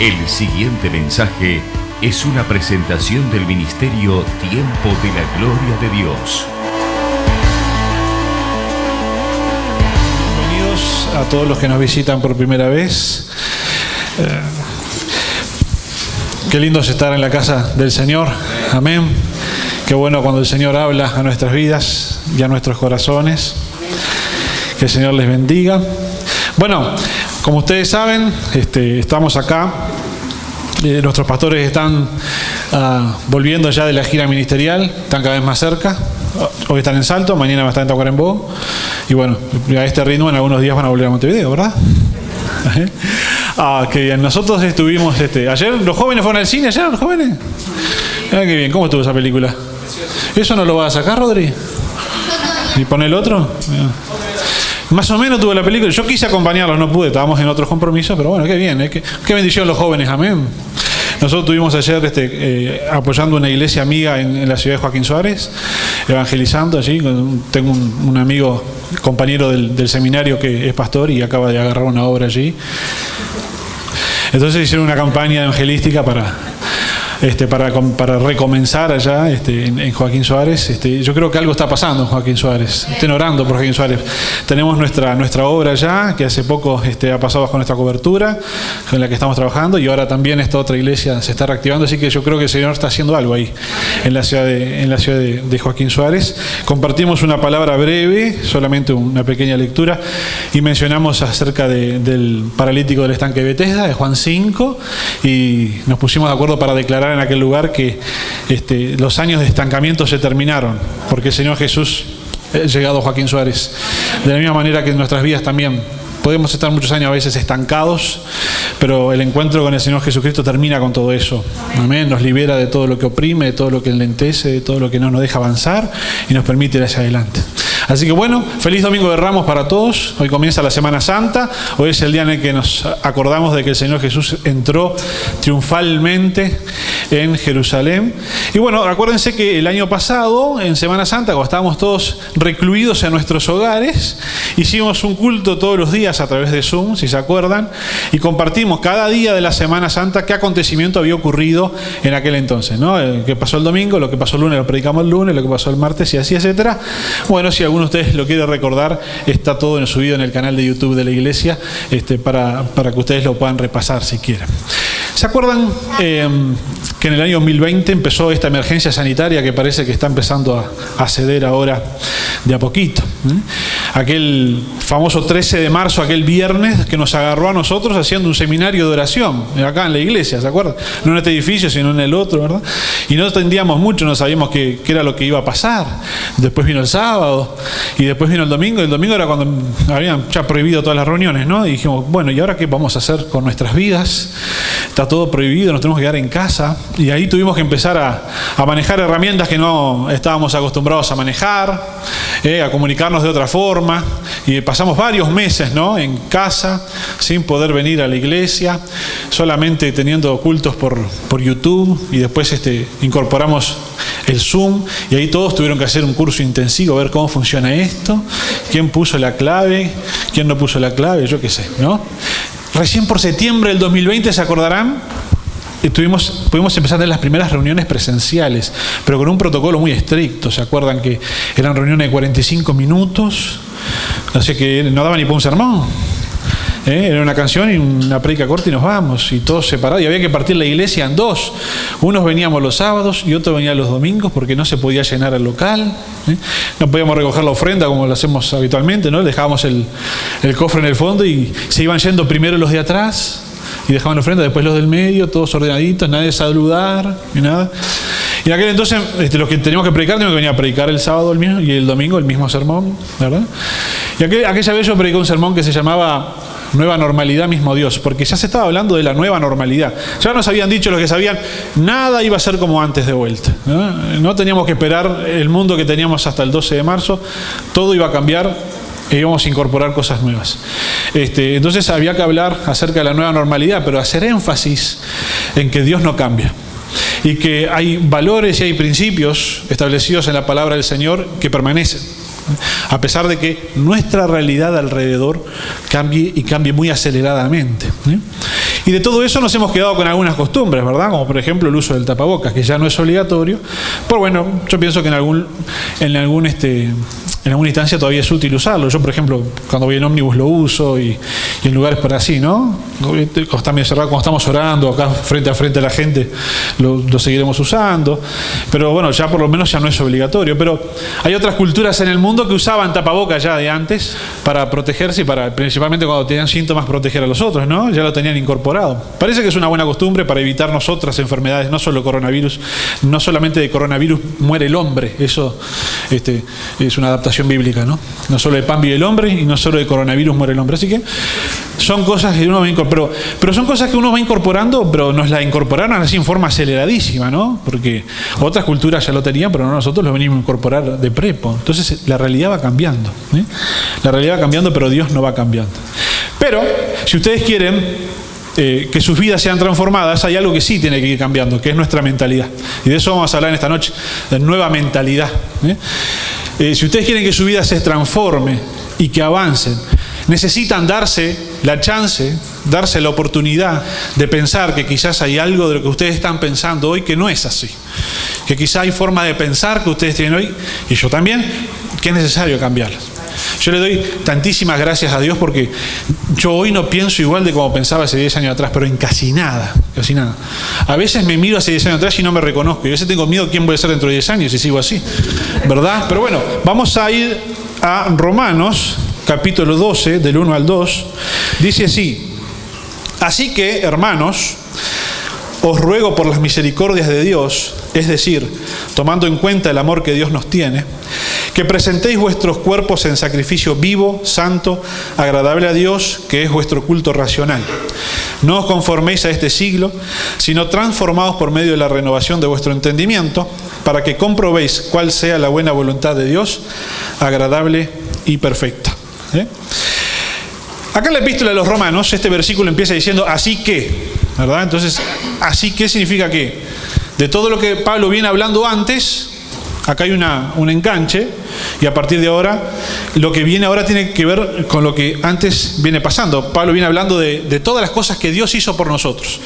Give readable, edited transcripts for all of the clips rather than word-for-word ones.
El siguiente mensaje es una presentación del Ministerio Tiempo de la Gloria de Dios. Bienvenidos a todos los que nos visitan por primera vez. Qué lindo es estar en la casa del Señor. Amén. Qué bueno cuando el Señor habla a nuestras vidas y a nuestros corazones. Que el Señor les bendiga. Bueno, como ustedes saben, estamos acá. Nuestros pastores están volviendo ya de la gira ministerial, están cada vez más cerca. Hoy están en Salto, mañana van a estar en Tacuarembó. Y bueno, a este ritmo en algunos días van a volver a Montevideo, ¿verdad? Qué bien. Nosotros estuvimos, ayer, ¿los jóvenes fueron al cine ayer, los jóvenes? Qué bien, ¿cómo estuvo esa película? ¿Eso no lo vas a sacar, Rodri? ¿Y pone el otro? Más o menos tuvo la película. Yo quise acompañarlos, no pude, estábamos en otros compromisos, pero bueno, qué bien, qué bendición los jóvenes, amén. Nosotros estuvimos ayer apoyando una iglesia amiga en la ciudad de Joaquín Suárez, evangelizando allí. Tengo un amigo, compañero del seminario que es pastor y acaba de agarrar una obra allí. Entonces hicieron una campaña evangelística para recomenzar allá en Joaquín Suárez. Yo creo que algo está pasando en Joaquín Suárez. Estén orando por Joaquín Suárez. Tenemos nuestra obra allá, que hace poco ha pasado bajo nuestra cobertura, con la que estamos trabajando, y ahora también esta otra iglesia se está reactivando, así que yo creo que el Señor está haciendo algo ahí, en la ciudad de Joaquín Suárez. Compartimos una palabra breve, solamente una pequeña lectura, y mencionamos acerca del paralítico del estanque de Betesda, de Juan 5, y nos pusimos de acuerdo para declarar en aquel lugar que los años de estancamiento se terminaron, porque el Señor Jesús ha llegado a Joaquín Suárez. De la misma manera que en nuestras vidas también podemos estar muchos años a veces estancados, pero el encuentro con el Señor Jesucristo termina con todo eso. Amén. Nos libera de todo lo que oprime, de todo lo que enlentece, de todo lo que no nos deja avanzar y nos permite ir hacia adelante. Así que bueno, feliz Domingo de Ramos para todos. Hoy comienza la Semana Santa. Hoy es el día en el que nos acordamos de que el Señor Jesús entró triunfalmente en Jerusalén. Y bueno, acuérdense que el año pasado, en Semana Santa, cuando estábamos todos recluidos en nuestros hogares, hicimos un culto todos los días a través de Zoom, si se acuerdan, y compartimos cada día de la Semana Santa qué acontecimiento había ocurrido en aquel entonces, ¿no? Que pasó el domingo, lo que pasó el lunes lo predicamos el lunes, lo que pasó el martes y así, etcétera. Bueno, si alguno de ustedes lo quiere recordar, está todo subido en el canal de YouTube de la iglesia, para que ustedes lo puedan repasar si quieren. ¿Se acuerdan que en el año 2020 empezó esta emergencia sanitaria que parece que está empezando a ceder ahora de a poquito? Aquel famoso 13 de marzo, aquel viernes, que nos agarró a nosotros haciendo un seminario de oración, acá en la iglesia, ¿se acuerdan? No en este edificio, sino en el otro, ¿verdad? Y no entendíamos mucho, no sabíamos qué era lo que iba a pasar. Después vino el sábado, y después vino el domingo. El domingo era cuando habían ya prohibido todas las reuniones, ¿no? Y dijimos, bueno, ¿y ahora qué vamos a hacer con nuestras vidas? Está todo prohibido, nos tenemos que quedar en casa. Y ahí tuvimos que empezar a manejar herramientas que no estábamos acostumbrados a manejar, a comunicarnos de otra forma. Y pasamos varios meses, ¿no?, en casa, sin poder venir a la iglesia, solamente teniendo cultos por YouTube, y después incorporamos el Zoom, y ahí todos tuvieron que hacer un curso intensivo, ver cómo funciona esto, quién puso la clave, quién no puso la clave, yo qué sé, ¿no? Recién por septiembre del 2020, ¿se acordarán? Pudimos empezar a tener las primeras reuniones presenciales, pero con un protocolo muy estricto. ¿Se acuerdan que eran reuniones de 45 minutos? Así que no daba ni para un sermón. Era una canción y una prédica corta y nos vamos, y todos separados. Y había que partir la iglesia en dos. Unos veníamos los sábados y otros venían los domingos porque no se podía llenar el local. No podíamos recoger la ofrenda como lo hacemos habitualmente, ¿no? Dejábamos el cofre en el fondo y se iban yendo primero los de atrás y dejaban la ofrenda, después los del medio, todos ordenaditos, nadie saludar ni nada. Y en aquel entonces los que teníamos que predicar teníamos que venir a predicar el sábado y el domingo el mismo sermón, ¿verdad? Y aquella vez yo prediqué un sermón que se llamaba Nueva Normalidad, Mismo Dios, porque ya se estaba hablando de la nueva normalidad. Ya nos habían dicho los que sabían, nada iba a ser como antes de vuelta, ¿no? No teníamos que esperar el mundo que teníamos hasta el 12 de marzo, todo iba a cambiar e íbamos a incorporar cosas nuevas. Entonces había que hablar acerca de la nueva normalidad, pero hacer énfasis en que Dios no cambia y que hay valores y hay principios establecidos en la palabra del Señor que permanecen, a pesar de que nuestra realidad alrededor cambie y cambie muy aceleradamente. Y Y de todo eso nos hemos quedado con algunas costumbres, ¿verdad? Como por ejemplo el uso del tapabocas, que ya no es obligatorio. Pero bueno, yo pienso que en alguna instancia todavía es útil usarlo. Yo, por ejemplo, cuando voy en ómnibus lo uso y en lugares por así, ¿no? Cuando está medio cerrado, cuando estamos orando, acá frente a frente a la gente, lo seguiremos usando. Pero bueno, ya por lo menos ya no es obligatorio. Pero hay otras culturas en el mundo que usaban tapabocas ya de antes para protegerse y para, principalmente cuando tenían síntomas, proteger a los otros, ¿no? Ya lo tenían incorporado. Parece que es una buena costumbre para evitarnos otras enfermedades, no solo coronavirus. No solamente de coronavirus muere el hombre, eso es una adaptación bíblica, ¿no? No solo de pan vive el hombre y no solo de coronavirus muere el hombre. Así que son cosas que uno va incorporando, pero son cosas que uno va incorporando, pero nos la incorporaron así en forma aceleradísima, ¿no? Porque otras culturas ya lo tenían, pero no, nosotros lo venimos a incorporar de prepo. Entonces la realidad va cambiando, ¿eh? La realidad va cambiando, pero Dios no va cambiando. Pero si ustedes quieren que sus vidas sean transformadas, hay algo que sí tiene que ir cambiando, que es nuestra mentalidad. Y de eso vamos a hablar en esta noche, de nueva mentalidad. Si ustedes quieren que su vida se transforme y que avancen, necesitan darse la chance, darse la oportunidad de pensar que quizás hay algo de lo que ustedes están pensando hoy que no es así. Que quizás hay forma de pensar que ustedes tienen hoy, y yo también, que es necesario cambiarlas. Yo le doy tantísimas gracias a Dios porque yo hoy no pienso igual de como pensaba hace 10 años atrás, pero en casi nada, casi nada. A veces me miro hace 10 años atrás y no me reconozco. Y a veces tengo miedo de quién voy a ser dentro de 10 años si sigo así, ¿verdad? Pero bueno, vamos a ir a Romanos, capítulo 12, del 1 al 2. Dice así: así que, hermanos, os ruego por las misericordias de Dios, es decir, tomando en cuenta el amor que Dios nos tiene, que presentéis vuestros cuerpos en sacrificio vivo, santo, agradable a Dios, que es vuestro culto racional. No os conforméis a este siglo, sino transformaos por medio de la renovación de vuestro entendimiento, para que comprobéis cuál sea la buena voluntad de Dios, agradable y perfecta. Acá en la epístola de los Romanos, este versículo empieza diciendo, así que, ¿verdad? Entonces, así que significa que, de todo lo que Pablo viene hablando antes, acá hay un enganche, y a partir de ahora, lo que viene ahora tiene que ver con lo que antes viene pasando. Pablo viene hablando de todas las cosas que Dios hizo por nosotros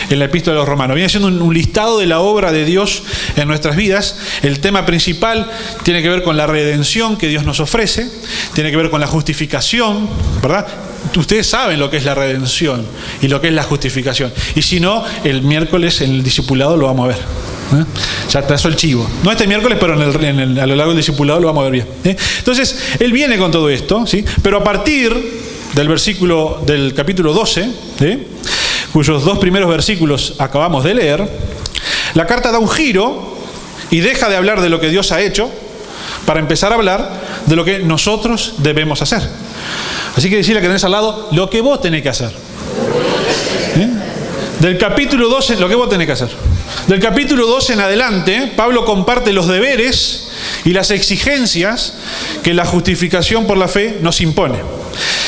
en la epístola de los Romanos. Viene haciendo un listado de la obra de Dios en nuestras vidas. El tema principal tiene que ver con la redención que Dios nos ofrece, tiene que ver con la justificación, ¿verdad? Ustedes saben lo que es la redención y lo que es la justificación. Y si no, el miércoles en el discipulado lo vamos a ver. Ya trazó el chivo. No este miércoles, pero a lo largo del discipulado lo vamos a ver bien. Entonces, él viene con todo esto, ¿sí? Pero a partir del capítulo 12, cuyos 2 primeros versículos acabamos de leer, la carta da un giro y deja de hablar de lo que Dios ha hecho para empezar a hablar de lo que nosotros debemos hacer. Así que decirle que tenés al lado lo que vos tenés que hacer. Del capítulo 12, lo que vos tenés que hacer. Del capítulo 12 en adelante, Pablo comparte los deberes y las exigencias que la justificación por la fe nos impone.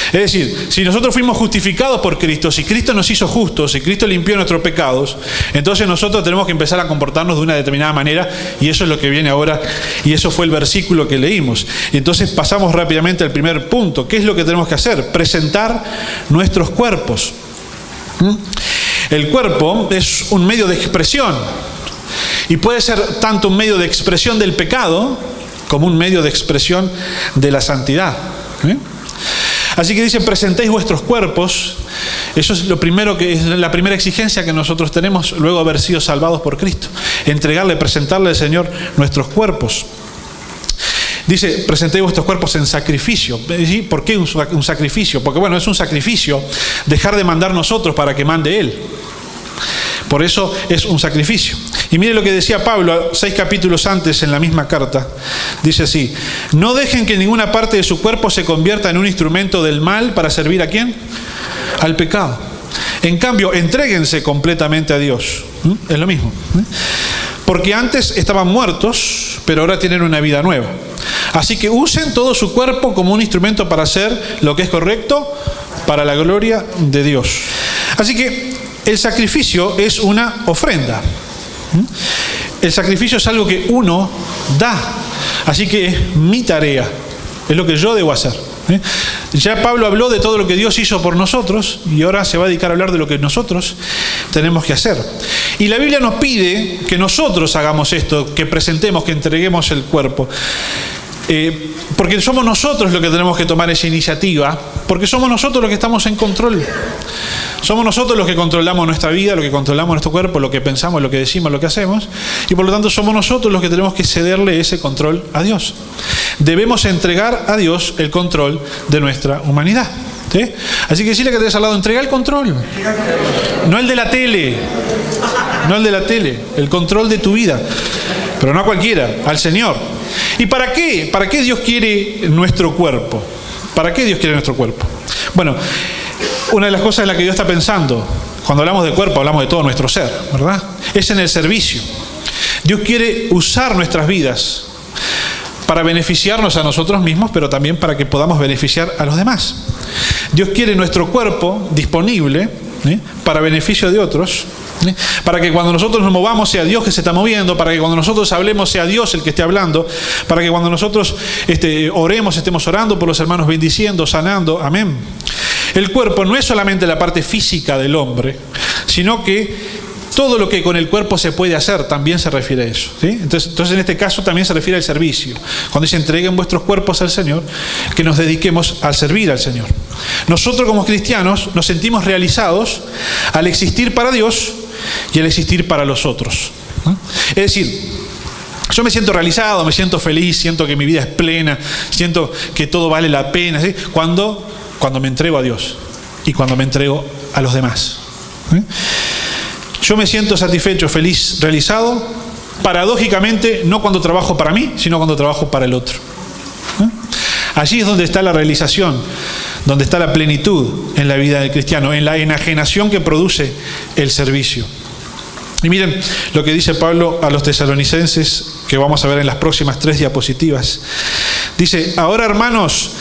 Es decir, si nosotros fuimos justificados por Cristo, si Cristo nos hizo justos, si Cristo limpió nuestros pecados, entonces nosotros tenemos que empezar a comportarnos de una determinada manera, y eso es lo que viene ahora, y eso fue el versículo que leímos. Y entonces pasamos rápidamente al primer punto. ¿Qué es lo que tenemos que hacer? Presentar nuestros cuerpos. El cuerpo es un medio de expresión, y puede ser tanto un medio de expresión del pecado como un medio de expresión de la santidad. Así que dice, presentéis vuestros cuerpos. Eso es lo primero, que es la primera exigencia que nosotros tenemos luego de haber sido salvados por Cristo. Entregarle, presentarle al Señor nuestros cuerpos. Dice, presentéis vuestros cuerpos en sacrificio. ¿Sí? ¿Por qué un sacrificio? Porque bueno, es un sacrificio dejar de mandar nosotros para que mande Él. Por eso es un sacrificio. Y mire lo que decía Pablo 6 capítulos antes en la misma carta. Dice así: no dejen que ninguna parte de su cuerpo se convierta en un instrumento del mal para servir ¿a quién? Al pecado. En cambio, entréguense completamente a Dios. Es lo mismo. Porque antes estaban muertos, pero ahora tienen una vida nueva. Así que usen todo su cuerpo como un instrumento para hacer lo que es correcto para la gloria de Dios. Así que el sacrificio es una ofrenda. El sacrificio es algo que uno da. Así que es mi tarea. Es lo que yo debo hacer. Ya Pablo habló de todo lo que Dios hizo por nosotros y ahora se va a dedicar a hablar de lo que nosotros tenemos que hacer. Y la Biblia nos pide que nosotros hagamos esto, que presentemos, que entreguemos el cuerpo. Porque somos nosotros los que tenemos que tomar esa iniciativa, porque somos nosotros los que estamos en control. Somos nosotros los que controlamos nuestra vida, los que controlamos nuestro cuerpo, lo que pensamos, lo que decimos, lo que hacemos, y por lo tanto somos nosotros los que tenemos que cederle ese control a Dios. Debemos entregar a Dios el control de nuestra humanidad. ¿Sí? Así que decirle que tenés al lado, entrega el control. No el de la tele, no el de la tele, el control de tu vida. Pero no a cualquiera, al Señor. ¿Y para qué? ¿Para qué Dios quiere nuestro cuerpo? ¿Para qué Dios quiere nuestro cuerpo? Bueno, una de las cosas en las que Dios está pensando, cuando hablamos de cuerpo, hablamos de todo nuestro ser, ¿verdad? Es en el servicio. Dios quiere usar nuestras vidas para beneficiarnos a nosotros mismos, pero también para que podamos beneficiar a los demás. Dios quiere nuestro cuerpo disponible para beneficio de otros, para que cuando nosotros nos movamos sea Dios que se está moviendo, para que cuando nosotros hablemos sea Dios el que esté hablando, para que cuando nosotros oremos estemos orando por los hermanos, bendiciendo, sanando. Amén. El cuerpo no es solamente la parte física del hombre, sino que todo lo que con el cuerpo se puede hacer también se refiere a eso. ¿Sí? Entonces en este caso también se refiere al servicio. Cuando dice entreguen vuestros cuerpos al Señor, que nos dediquemos al servir al Señor. Nosotros como cristianos nos sentimos realizados al existir para Dios y al existir para los otros. Es decir, yo me siento realizado, me siento feliz, siento que mi vida es plena, siento que todo vale la pena, ¿sí? Cuando me entrego a Dios y cuando me entrego a los demás. Yo me siento satisfecho, feliz, realizado, paradójicamente, no cuando trabajo para mí, sino cuando trabajo para el otro. Allí es donde está la realización, donde está la plenitud en la vida del cristiano, en la enajenación que produce el servicio. Y miren lo que dice Pablo a los tesalonicenses, que vamos a ver en las próximas 3 diapositivas. Dice, ahora hermanos,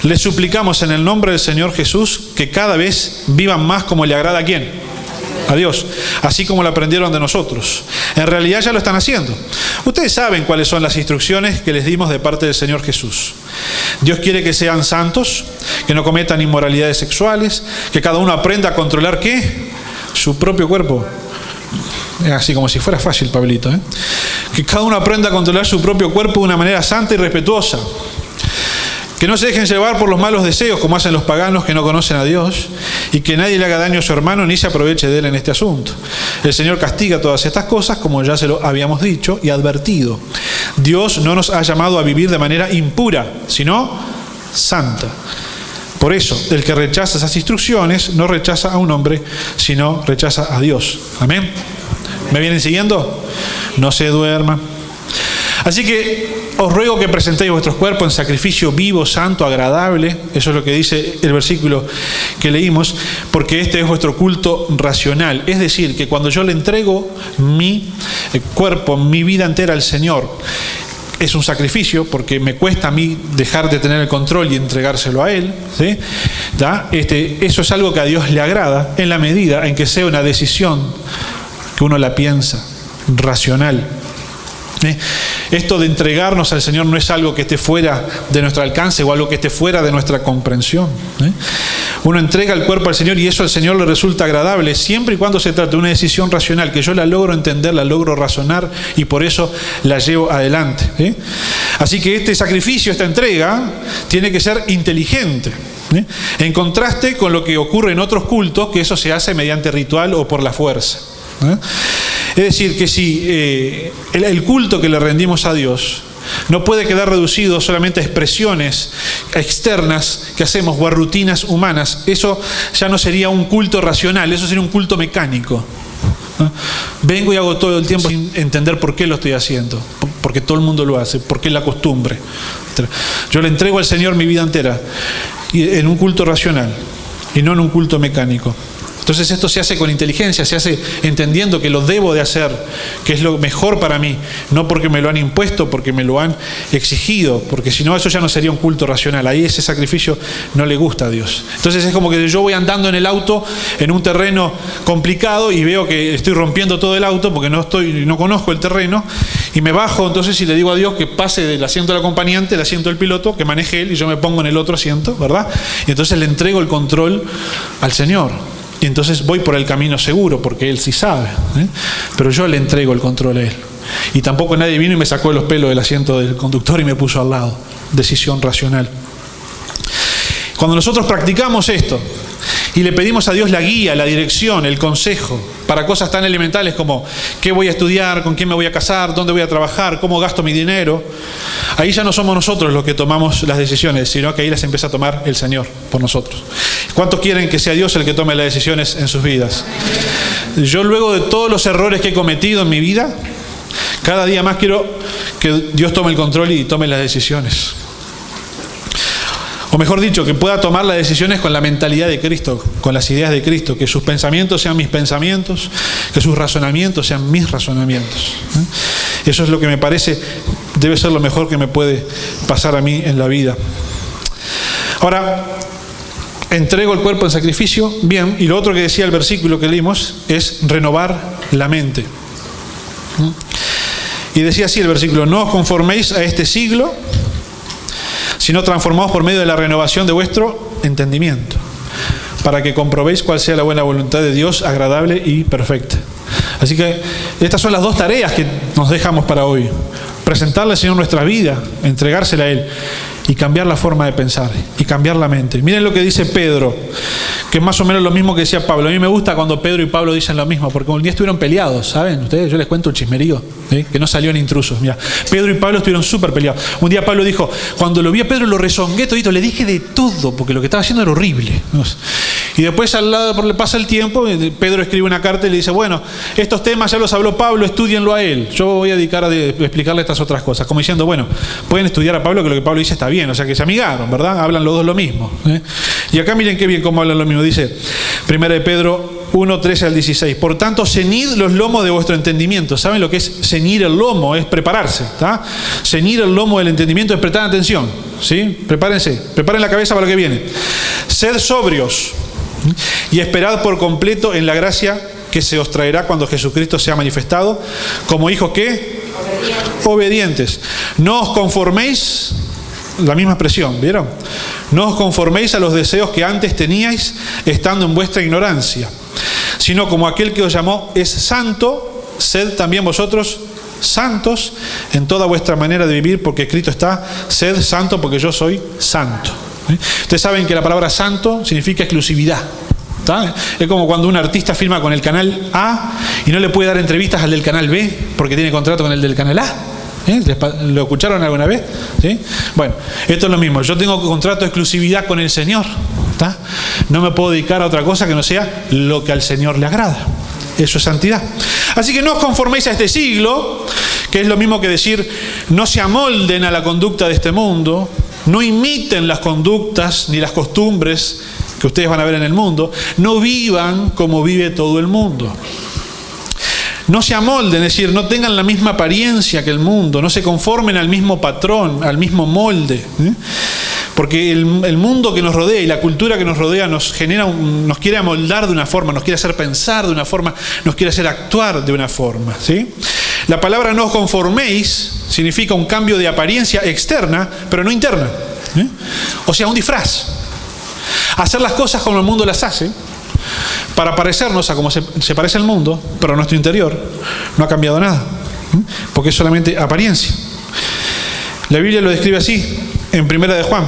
les suplicamos en el nombre del Señor Jesús que cada vez vivan más como le agrada a ¿quién? A Dios, así como lo aprendieron de nosotros. En realidad ya lo están haciendo. Ustedes saben cuáles son las instrucciones que les dimos de parte del Señor Jesús. Dios quiere que sean santos, que no cometan inmoralidades sexuales, que cada uno aprenda a controlar ¿qué? Su propio cuerpo. Así como si fuera fácil, Pablito, ¿eh? Que cada uno aprenda a controlar su propio cuerpo de una manera santa y respetuosa. Que no se dejen llevar por los malos deseos como hacen los paganos que no conocen a Dios, y que nadie le haga daño a su hermano ni se aproveche de él en este asunto. El Señor castiga todas estas cosas como ya se lo habíamos dicho y advertido. Dios no nos ha llamado a vivir de manera impura, sino santa. Por eso, el que rechaza esas instrucciones no rechaza a un hombre, sino rechaza a Dios. Amén. ¿Me vienen siguiendo? No se duerman. Así que os ruego que presentéis vuestros cuerpos en sacrificio vivo, santo, agradable. Eso es lo que dice el versículo que leímos, porque este es vuestro culto racional. Es decir, que cuando yo le entrego mi cuerpo, mi vida entera al Señor, es un sacrificio porque me cuesta a mí dejar de tener el control y entregárselo a Él. ¿Sí? Eso es algo que a Dios le agrada en la medida en que sea una decisión que uno la piensa, racional. Esto de entregarnos al Señor no es algo que esté fuera de nuestro alcance o algo que esté fuera de nuestra comprensión. Uno entrega el cuerpo al Señor y eso al Señor le resulta agradable siempre y cuando se trate de una decisión racional, que yo la logro entender, la logro razonar y por eso la llevo adelante. Así que este sacrificio, esta entrega, tiene que ser inteligente. En contraste con lo que ocurre en otros cultos, que eso se hace mediante ritual o por la fuerza. Es decir, que si el culto que le rendimos a Dios no puede quedar reducido solamente a expresiones externas que hacemos o a rutinas humanas, eso ya no sería un culto racional, eso sería un culto mecánico. Vengo y hago todo el tiempo sin entender por qué lo estoy haciendo, porque todo el mundo lo hace, porque es la costumbre. Yo le entrego al Señor mi vida entera en un culto racional y no en un culto mecánico. Entonces esto se hace con inteligencia, se hace entendiendo que lo debo de hacer, que es lo mejor para mí, no porque me lo han impuesto, porque me lo han exigido, porque si no eso ya no sería un culto racional, ahí ese sacrificio no le gusta a Dios. Entonces es como que yo voy andando en el auto en un terreno complicado y veo que estoy rompiendo todo el auto porque no conozco el terreno Y me bajo entonces y le digo a Dios que pase del asiento del acompañante al asiento del piloto, que maneje él y yo me pongo en el otro asiento, ¿verdad? Y entonces le entrego el control al Señor. Y entonces voy por el camino seguro, porque Él sí sabe, ¿eh? Pero yo le entrego el control a Él. Y tampoco nadie vino y me sacó de los pelos del asiento del conductor y me puso al lado. Decisión racional. Cuando nosotros practicamos esto y le pedimos a Dios la guía, la dirección, el consejo para cosas tan elementales como qué voy a estudiar, con quién me voy a casar, dónde voy a trabajar, cómo gasto mi dinero, ahí ya no somos nosotros los que tomamos las decisiones, sino que ahí las empieza a tomar el Señor por nosotros. ¿Cuántos quieren que sea Dios el que tome las decisiones en sus vidas? Yo, luego de todos los errores que he cometido en mi vida, cada día más quiero que Dios tome el control y tome las decisiones. O mejor dicho, que pueda tomar las decisiones con la mentalidad de Cristo, con las ideas de Cristo, que sus pensamientos sean mis pensamientos, que sus razonamientos sean mis razonamientos. Eso es lo que me parece debe ser lo mejor que me puede pasar a mí en la vida. Ahora, entrego el cuerpo en sacrificio, bien, y lo otro que decía el versículo que leímos es renovar la mente. Y decía así el versículo: no os conforméis a este siglo, sino transformaos por medio de la renovación de vuestro entendimiento, para que comprobéis cuál sea la buena voluntad de Dios, agradable y perfecta. Así que estas son las dos tareas que nos dejamos para hoy: presentarle al Señor nuestra vida, entregársela a Él y cambiar la forma de pensar y cambiar la mente. Miren lo que dice Pedro, que es más o menos lo mismo que decía Pablo. A mí me gusta cuando Pedro y Pablo dicen lo mismo, porque un día estuvieron peleados, ¿saben? Ustedes, yo les cuento un chismerío, ¿eh? Que no salió en intrusos. Mira, Pedro y Pablo estuvieron súper peleados. Un día Pablo dijo, cuando lo vi a Pedro lo rezongué todito, le dije de todo, porque lo que estaba haciendo era horrible. Y después, al lado, le pasa el tiempo, Pedro escribe una carta y le dice, bueno, estos temas ya los habló Pablo, estúdienlo a él. Yo voy a dedicar a explicarle estas otras cosas. Como diciendo, bueno, pueden estudiar a Pablo, que lo que Pablo dice está bien. O sea, que se amigaron, ¿verdad? Hablan los dos lo mismo, ¿eh? Y acá miren qué bien cómo hablan lo mismo. Dice, 1 de Pedro 1, 13 al 16. Por tanto, ceñid los lomos de vuestro entendimiento. ¿Saben lo que es ceñir el lomo? Es prepararse, ¿tá? Ceñir el lomo del entendimiento es prestar atención, ¿sí? Prepárense, preparen la cabeza para lo que viene. Sed sobrios y esperad por completo en la gracia que se os traerá cuando Jesucristo sea manifestado, como hijos ¿qué? Obedientes. No os conforméis, la misma expresión, ¿vieron? No os conforméis a los deseos que antes teníais estando en vuestra ignorancia, sino como aquel que os llamó es santo, sed también vosotros santos en toda vuestra manera de vivir, porque escrito está, sed santo porque yo soy santo. Ustedes saben que la palabra santo significa exclusividad. ¿Está? Es como cuando un artista firma con el canal A y no le puede dar entrevistas al del canal B porque tiene contrato con el del canal A. ¿Lo escucharon alguna vez? ¿Sí? Bueno, esto es lo mismo. Yo tengo contrato de exclusividad con el Señor. ¿Está? No me puedo dedicar a otra cosa que no sea lo que al Señor le agrada. Eso es santidad. Así que no os conforméis a este siglo, que es lo mismo que decir, no se amolden a la conducta de este mundo, no imiten las conductas ni las costumbres que ustedes van a ver en el mundo, no vivan como vive todo el mundo. No se amolden, es decir, no tengan la misma apariencia que el mundo, no se conformen al mismo patrón, al mismo molde, ¿eh? Porque el mundo que nos rodea y la cultura que nos rodea nos quiere amoldar de una forma, nos quiere hacer pensar de una forma, nos quiere hacer actuar de una forma, ¿sí? La palabra no os conforméis significa un cambio de apariencia externa, pero no interna, ¿eh? O sea, un disfraz. Hacer las cosas como el mundo las hace, para parecernos a como se parece el mundo, pero nuestro interior no ha cambiado nada, porque es solamente apariencia. La Biblia lo describe así en 1 de Juan: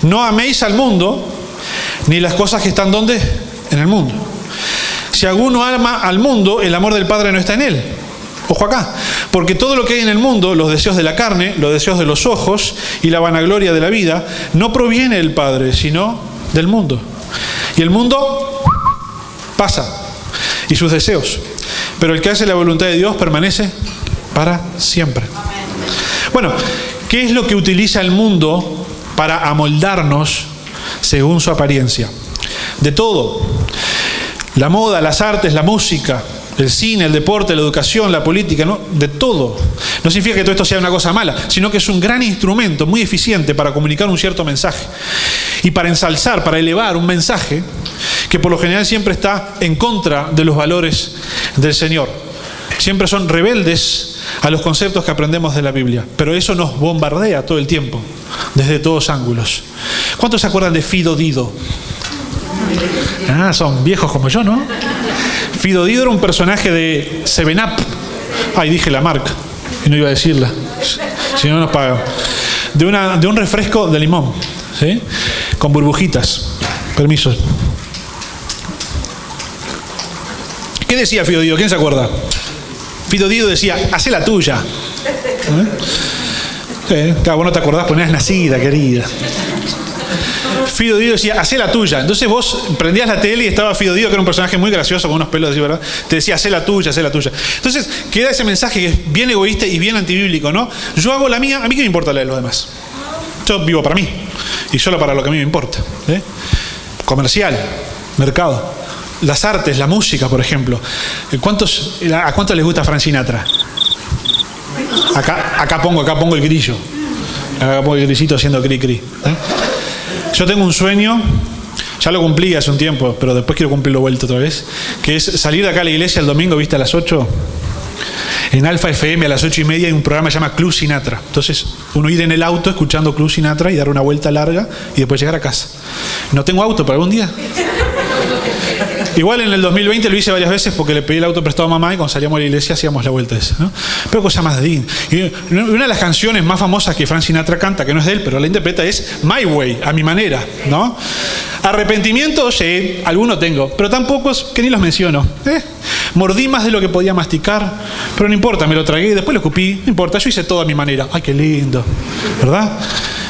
no améis al mundo ni las cosas que están ¿dónde? En el mundo. Si alguno ama al mundo, el amor del Padre no está en él. Ojo acá, porque todo lo que hay en el mundo, los deseos de la carne, los deseos de los ojos y la vanagloria de la vida, no proviene del Padre, sino del mundo. Y el mundo pasa, y sus deseos, pero el que hace la voluntad de Dios permanece para siempre. Bueno, ¿qué es lo que utiliza el mundo para amoldarnos según su apariencia? De todo. La moda, las artes, la música, el cine, el deporte, la educación, la política, ¿no? De todo. No significa que todo esto sea una cosa mala, sino que es un gran instrumento muy eficiente para comunicar un cierto mensaje y para ensalzar, para elevar un mensaje que por lo general siempre está en contra de los valores del Señor. Siempre son rebeldes a los conceptos que aprendemos de la Biblia. Pero eso nos bombardea todo el tiempo, desde todos ángulos. ¿Cuántos se acuerdan de Fido Dido? Son viejos como yo, ¿no? Fido Dido era un personaje de 7-Up. Ay, dije la marca y no iba a decirla, si no nos pagan. De un refresco de limón, ¿sí? Con burbujitas. Permiso. ¿Qué decía Fido Dido? ¿Quién se acuerda? Fido Dido decía, hacé la tuya. Claro, vos no te acordás, pues no eras nacida, querida. Fido Dido decía, hacé la tuya. Entonces vos prendías la tele y estaba Fido Dido, que era un personaje muy gracioso, con unos pelos así, ¿verdad? Te decía, hacé la tuya, hacé la tuya. Entonces queda ese mensaje que es bien egoísta y bien antibíblico, ¿no? Yo hago la mía, a mí qué me importa la de los demás. Yo vivo para mí y solo para lo que a mí me importa. Comercial, mercado, las artes, la música, por ejemplo. ¿A cuántos les gusta Frank Sinatra? Acá pongo el grillo. Acá pongo el grillito haciendo cri cri. Yo tengo un sueño, ya lo cumplí hace un tiempo, pero después quiero cumplirlo vuelta otra vez, que es salir de acá a la iglesia el domingo, ¿viste? A las 8. En Alfa FM a las 8:30 hay un programa que se llama Club Sinatra. Entonces, uno ir en el auto escuchando Club Sinatra y dar una vuelta larga y después llegar a casa. No tengo auto para algún día. Igual en el 2020 lo hice varias veces porque le pedí el auto prestado a mamá y cuando salíamos a la iglesia hacíamos la vuelta esa, ¿no? Pero cosa más digna. Y una de las canciones más famosas que Frank Sinatra canta, que no es de él, pero la interpreta, es My Way, a mi manera, ¿no? Arrepentimiento, sí, alguno tengo, pero tan pocos que ni los menciono. Mordí más de lo que podía masticar, pero no importa, me lo tragué y después lo escupí, no importa, yo hice todo a mi manera. Ay, qué lindo, ¿verdad?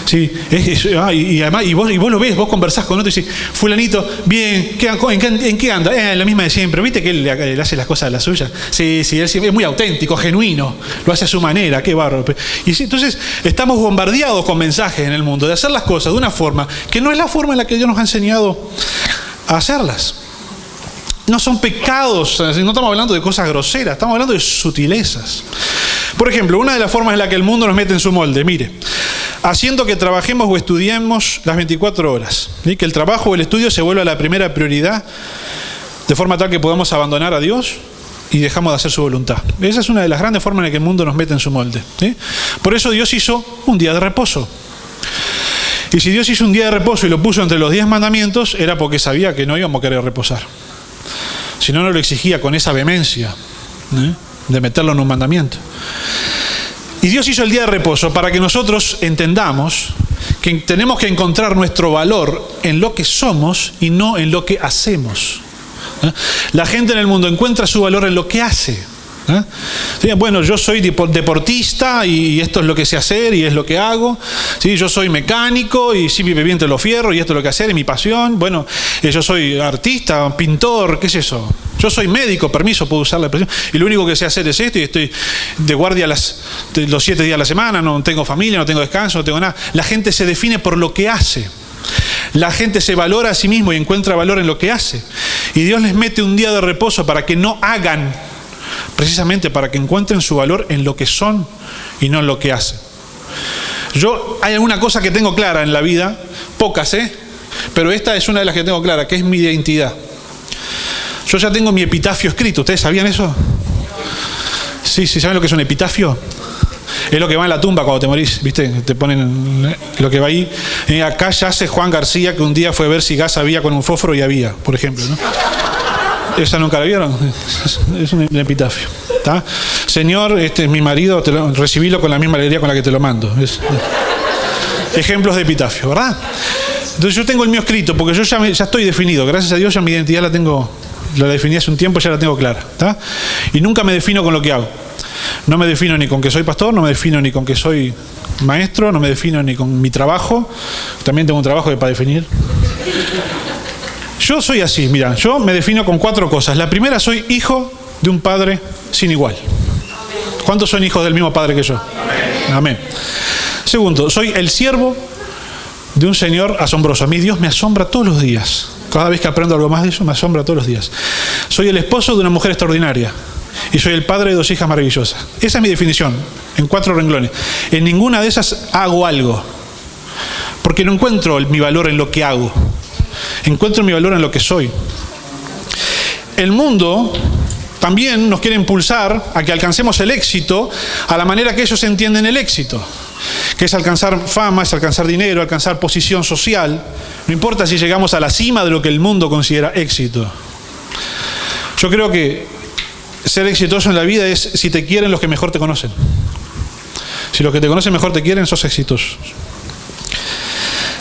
Sí, y además, y vos lo ves, vos conversás con otro y decís, fulanito, bien, ¿en qué anda? En la misma de siempre. ¿Viste que él le hace las cosas a la suya? Sí, él es muy auténtico, genuino, lo hace a su manera, qué bárbaro. Y sí, entonces estamos bombardeados con mensajes en el mundo de hacer las cosas de una forma que no es la forma en la que Dios nos ha enseñado a hacerlas. No son pecados, no estamos hablando de cosas groseras, estamos hablando de sutilezas. Por ejemplo, una de las formas en la que el mundo nos mete en su molde, mire, haciendo que trabajemos o estudiemos las 24 horas, ¿sí? Que el trabajo o el estudio se vuelva la primera prioridad, de forma tal que podamos abandonar a Dios y dejamos de hacer su voluntad. Esa es una de las grandes formas en las que el mundo nos mete en su molde, ¿sí? Por eso Dios hizo un día de reposo. Y si Dios hizo un día de reposo y lo puso entre los 10 mandamientos, era porque sabía que no íbamos a querer reposar. Si no, no lo exigía con esa vehemencia, de meterlo en un mandamiento. Y Dios hizo el día de reposo para que nosotros entendamos que tenemos que encontrar nuestro valor en lo que somos y no en lo que hacemos. La gente en el mundo encuentra su valor en lo que hace. ¿Sí? Bueno, yo soy deportista y esto es lo que sé hacer y es lo que hago. ¿Sí? Yo soy mecánico y sí me viento los fierros y esto es lo que hacer, es mi pasión. Bueno, yo soy artista, pintor, ¿qué es eso? Yo soy médico, permiso, puedo usar la expresión. Y lo único que sé hacer es esto y estoy de guardia los 7 días a la semana, no tengo familia, no tengo descanso, no tengo nada. La gente se define por lo que hace. La gente se valora a sí mismo y encuentra valor en lo que hace. Y Dios les mete un día de reposo para que no hagan, precisamente para que encuentren su valor en lo que son y no en lo que hacen. Hay alguna cosa que tengo clara en la vida, pocas, pero esta es una de las que tengo clara, que es mi identidad. Yo ya tengo mi epitafio escrito. ¿Ustedes sabían eso? Sí, ¿saben lo que es un epitafio? Es lo que va en la tumba cuando te morís, ¿viste? Te ponen lo que va ahí. Acá yace Juan García, que un día fue a ver si gas había con un fósforo y había, por ejemplo, ¿no? ¿Esa nunca la vieron? Es un epitafio. ¿Tá? Señor, este es mi marido, recibílo con la misma alegría con la que te lo mando. Ejemplos de epitafio, ¿verdad? Entonces yo tengo el mío escrito, porque yo ya estoy definido. Gracias a Dios ya mi identidad la definí hace un tiempo, ya la tengo clara. ¿Tá? Y nunca me defino con lo que hago. No me defino ni con que soy pastor, no me defino ni con que soy maestro, no me defino ni con mi trabajo. También tengo un trabajo para definir. Yo soy así, mira, yo me defino con 4 cosas. La primera, soy hijo de un padre sin igual. ¿Cuántos son hijos del mismo padre que yo? Amén. Segundo, soy el siervo de un Señor asombroso. A mí Dios me asombra todos los días. Cada vez que aprendo algo más de eso, me asombra todos los días. Soy el esposo de una mujer extraordinaria. Y soy el padre de 2 hijas maravillosas. Esa es mi definición, en 4 renglones. En ninguna de esas hago algo. Porque no encuentro mi valor en lo que hago. Encuentro mi valor en lo que soy. El mundo también nos quiere impulsar a que alcancemos el éxito a la manera que ellos entienden el éxito, que es alcanzar fama, es alcanzar dinero, alcanzar posición social. No importa si llegamos a la cima de lo que el mundo considera éxito. Yo creo que ser exitoso en la vida es si te quieren los que mejor te conocen. Si los que te conocen mejor te quieren, sos exitoso.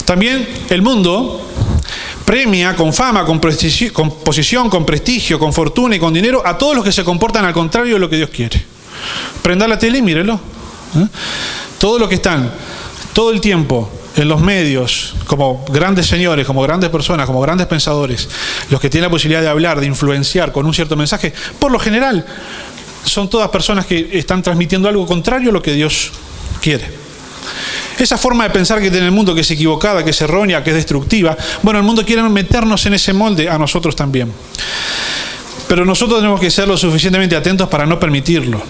También el mundo premia con fama, con posición, con prestigio, con fortuna y con dinero a todos los que se comportan al contrario de lo que Dios quiere. Prenda la tele y mírelo. Todos los que están todo el tiempo en los medios, como grandes señores, como grandes personas, como grandes pensadores, los que tienen la posibilidad de hablar, de influenciar con un cierto mensaje, por lo general son todas personas que están transmitiendo algo contrario a lo que Dios quiere. Esa forma de pensar que tiene el mundo, que es equivocada, que es errónea, que es destructiva, bueno, el mundo quiere meternos en ese molde a nosotros también. Pero nosotros tenemos que ser lo suficientemente atentos para no permitirlo.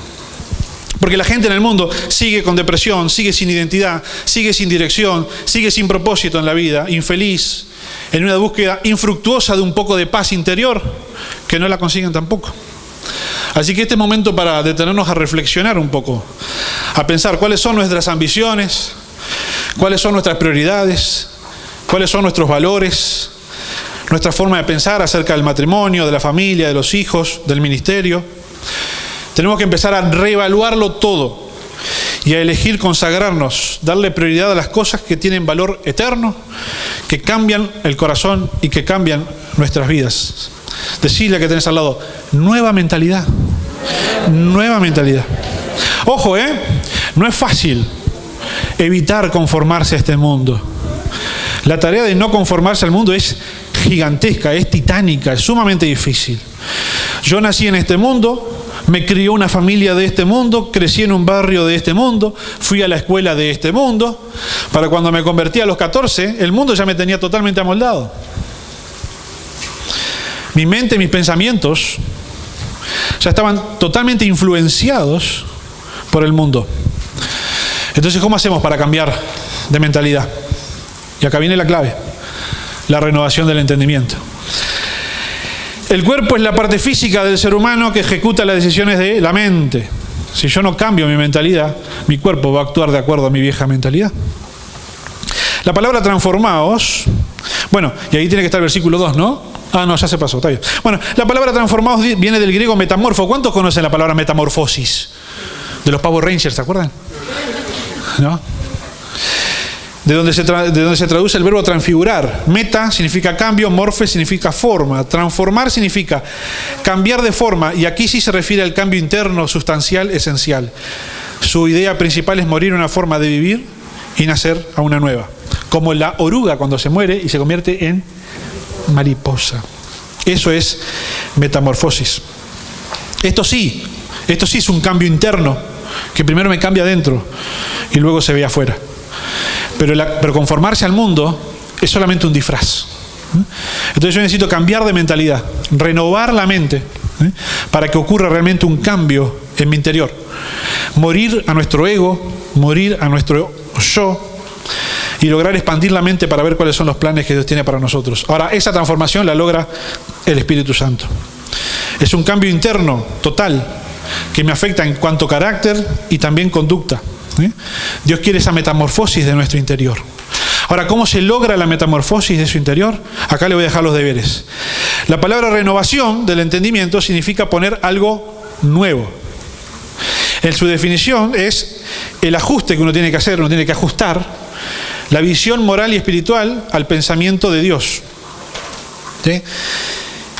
Porque la gente en el mundo sigue con depresión, sigue sin identidad, sigue sin dirección, sigue sin propósito en la vida, infeliz, en una búsqueda infructuosa de un poco de paz interior, que no la consiguen tampoco. Así que este es momento para detenernos a reflexionar un poco, a pensar cuáles son nuestras ambiciones, cuáles son nuestras prioridades, cuáles son nuestros valores, nuestra forma de pensar acerca del matrimonio, de la familia, de los hijos, del ministerio. Tenemos que empezar a reevaluarlo todo y a elegir consagrarnos, darle prioridad a las cosas que tienen valor eterno, que cambian el corazón y que cambian nuestras vidas. Decirle que tenés al lado, nueva mentalidad. Nueva mentalidad. Ojo, no es fácil evitar conformarse a este mundo. La tarea de no conformarse al mundo es gigantesca, es titánica, es sumamente difícil. Yo nací en este mundo, me crió una familia de este mundo, crecí en un barrio de este mundo, fui a la escuela de este mundo. Para cuando me convertí a los 14, el mundo ya me tenía totalmente amoldado. Mi mente, mis pensamientos ya estaban totalmente influenciados por el mundo. Entonces, ¿cómo hacemos para cambiar de mentalidad? Y acá viene la clave, la renovación del entendimiento. El cuerpo es la parte física del ser humano que ejecuta las decisiones de la mente. Si yo no cambio mi mentalidad, mi cuerpo va a actuar de acuerdo a mi vieja mentalidad. La palabra transformaos, bueno, y ahí tiene que estar el versículo 2, ¿no? Ah, no, ya se pasó, está bien. Bueno, la palabra transformados viene del griego metamorfo. ¿Cuántos conocen la palabra metamorfosis? De los Power Rangers, ¿se acuerdan? ¿No? De donde se traduce el verbo transfigurar. Meta significa cambio, morfe significa forma. Transformar significa cambiar de forma, y aquí sí se refiere al cambio interno, sustancial, esencial. Su idea principal es morir una forma de vivir y nacer a una nueva. Como la oruga cuando se muere y se convierte en mariposa. Eso es metamorfosis. Esto sí es un cambio interno, que primero me cambia adentro y luego se ve afuera. Pero conformarse al mundo es solamente un disfraz. Entonces yo necesito cambiar de mentalidad, renovar la mente, para que ocurra realmente un cambio en mi interior. Morir a nuestro ego, morir a nuestro yo, y lograr expandir la mente para ver cuáles son los planes que Dios tiene para nosotros. Ahora, esa transformación la logra el Espíritu Santo. Es un cambio interno, total, que me afecta en cuanto a carácter y también conducta. Dios quiere esa metamorfosis de nuestro interior. Ahora, ¿cómo se logra la metamorfosis de su interior? Acá le voy a dejar los deberes. La palabra renovación del entendimiento significa poner algo nuevo. En su definición es el ajuste que uno tiene que hacer, uno tiene que ajustar la visión moral y espiritual al pensamiento de Dios. ¿Sí?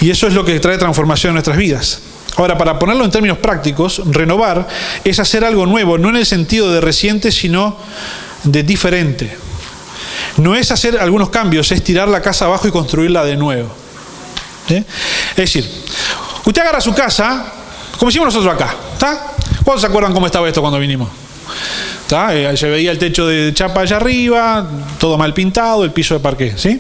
Y eso es lo que trae transformación en nuestras vidas. Ahora, para ponerlo en términos prácticos, renovar es hacer algo nuevo, no en el sentido de reciente, sino de diferente. No es hacer algunos cambios, es tirar la casa abajo y construirla de nuevo. ¿Sí? Es decir, usted agarra su casa, como hicimos nosotros acá. ¿Está? ¿Cuántos se acuerdan cómo estaba esto cuando vinimos? ¿Está? Se veía el techo de chapa allá arriba, todo mal pintado, el piso de parqué, ¿sí?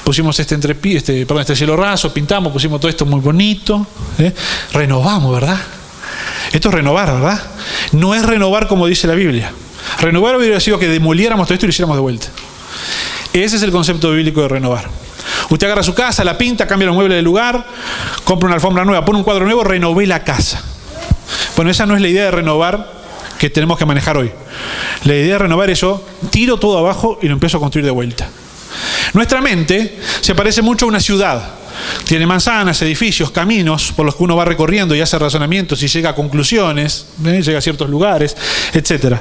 Pusimos este cielo raso, pintamos, pusimos todo esto muy bonito, ¿eh? Renovamos, ¿verdad? Esto es renovar, ¿verdad? No es renovar como dice la Biblia. Renovar hubiera sido que demoliéramos todo esto y lo hiciéramos de vuelta. Ese es el concepto bíblico de renovar. Usted agarra su casa, la pinta, cambia los muebles de lugar, compro una alfombra nueva, pongo un cuadro nuevo, renové la casa. Bueno, esa no es la idea de renovar que tenemos que manejar hoy. La idea de renovar es yo tiro todo abajo y lo empiezo a construir de vuelta. Nuestra mente se parece mucho a una ciudad. Tiene manzanas, edificios, caminos por los que uno va recorriendo y hace razonamientos y llega a conclusiones, llega a ciertos lugares, etc.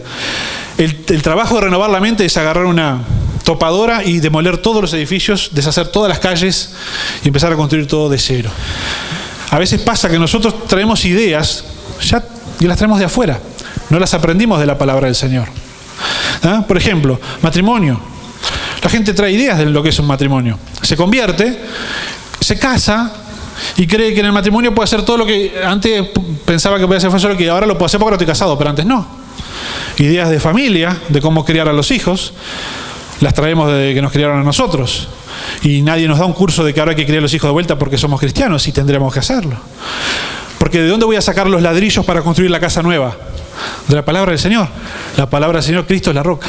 El trabajo de renovar la mente es agarrar una topadora y demoler todos los edificios, deshacer todas las calles y empezar a construir todo de cero. A veces pasa que nosotros traemos ideas y las traemos de afuera. No las aprendimos de la palabra del Señor. ¿Ah? Por ejemplo, matrimonio. La gente trae ideas de lo que es un matrimonio. Se convierte, se casa y cree que en el matrimonio puede hacer todo lo que antes pensaba que podía hacer solo, que ahora lo puedo hacer porque no estoy casado, pero antes no. Ideas de familia, de cómo criar a los hijos, las traemos de que nos criaron a nosotros. Y nadie nos da un curso de que ahora hay que criar a los hijos de vuelta porque somos cristianos y tendríamos que hacerlo. Porque ¿de dónde voy a sacar los ladrillos para construir la casa nueva? De la palabra del Señor. La palabra del Señor, Cristo es la roca.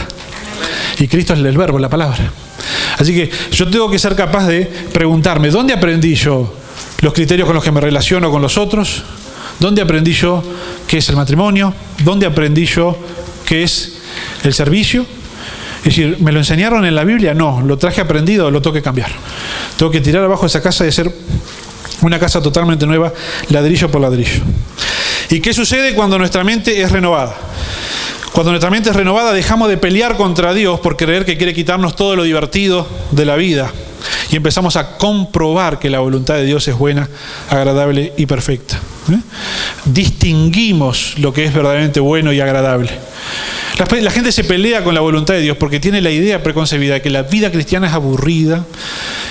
Y Cristo es el verbo, la palabra. Así que yo tengo que ser capaz de preguntarme, ¿dónde aprendí yo los criterios con los que me relaciono con los otros? ¿Dónde aprendí yo qué es el matrimonio? ¿Dónde aprendí yo qué es el servicio? Es decir, ¿me lo enseñaron en la Biblia? No, lo traje aprendido, lo tengo que cambiar. Tengo que tirar abajo esa casa y hacer una casa totalmente nueva, ladrillo por ladrillo. ¿Y qué sucede cuando nuestra mente es renovada? Cuando nuestra mente es renovada, dejamos de pelear contra Dios por creer que quiere quitarnos todo lo divertido de la vida. Y empezamos a comprobar que la voluntad de Dios es buena, agradable y perfecta. Distinguimos lo que es verdaderamente bueno y agradable. La gente se pelea con la voluntad de Dios porque tiene la idea preconcebida de que la vida cristiana es aburrida,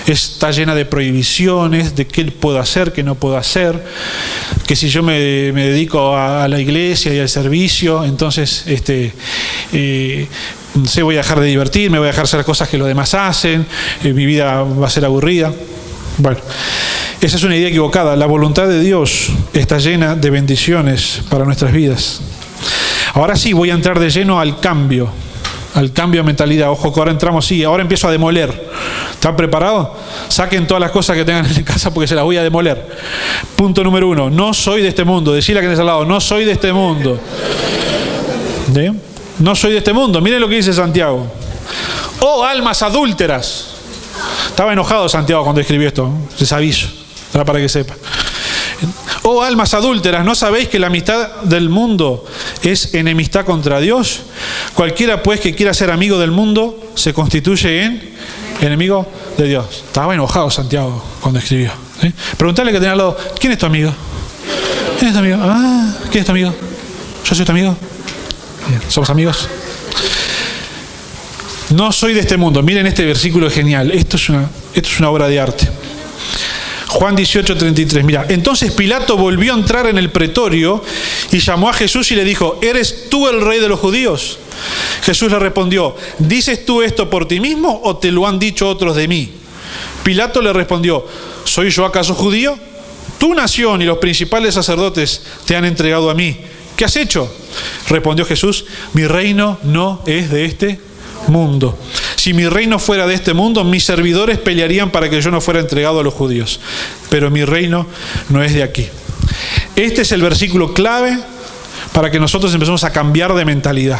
está llena de prohibiciones, de qué puedo hacer, qué no puedo hacer, que si yo me dedico a la iglesia y al servicio, entonces voy a dejar de divertirme, voy a dejar de hacer cosas que los demás hacen, mi vida va a ser aburrida. Bueno, esa es una idea equivocada. La voluntad de Dios está llena de bendiciones para nuestras vidas. Ahora sí, voy a entrar de lleno al cambio de mentalidad. Ojo que ahora entramos, ahora empiezo a demoler. ¿Están preparados? Saquen todas las cosas que tengan en casa porque se las voy a demoler. Punto número 1, no soy de este mundo. Decirle a quien está al lado, no soy de este mundo. ¿Sí? No soy de este mundo. Miren lo que dice Santiago. Oh, almas adúlteras. Estaba enojado Santiago cuando escribió esto. Les aviso, para que sepan. Oh, almas adúlteras, ¿no sabéis que la amistad del mundo es enemistad contra Dios? Cualquiera pues que quiera ser amigo del mundo se constituye en enemigo de Dios. Estaba enojado Santiago cuando escribió. ¿Sí? Preguntale que tenía al lado, ¿quién es tu amigo? ¿Quién es tu amigo? Ah, ¿quién es tu amigo? ¿Yo soy tu amigo? Bien, ¿somos amigos? No soy de este mundo. Miren este versículo es genial. Esto es una obra de arte. Juan 18:33, mira, entonces Pilato volvió a entrar en el pretorio y llamó a Jesús y le dijo, ¿eres tú el rey de los judíos? Jesús le respondió, ¿dices tú esto por ti mismo o te lo han dicho otros de mí? Pilato le respondió, ¿soy yo acaso judío? Tu nación y los principales sacerdotes te han entregado a mí. ¿Qué has hecho? Respondió Jesús, mi reino no es de este mundo. Si mi reino fuera de este mundo, mis servidores pelearían para que yo no fuera entregado a los judíos. Pero mi reino no es de aquí. Este es el versículo clave para que nosotros empecemos a cambiar de mentalidad.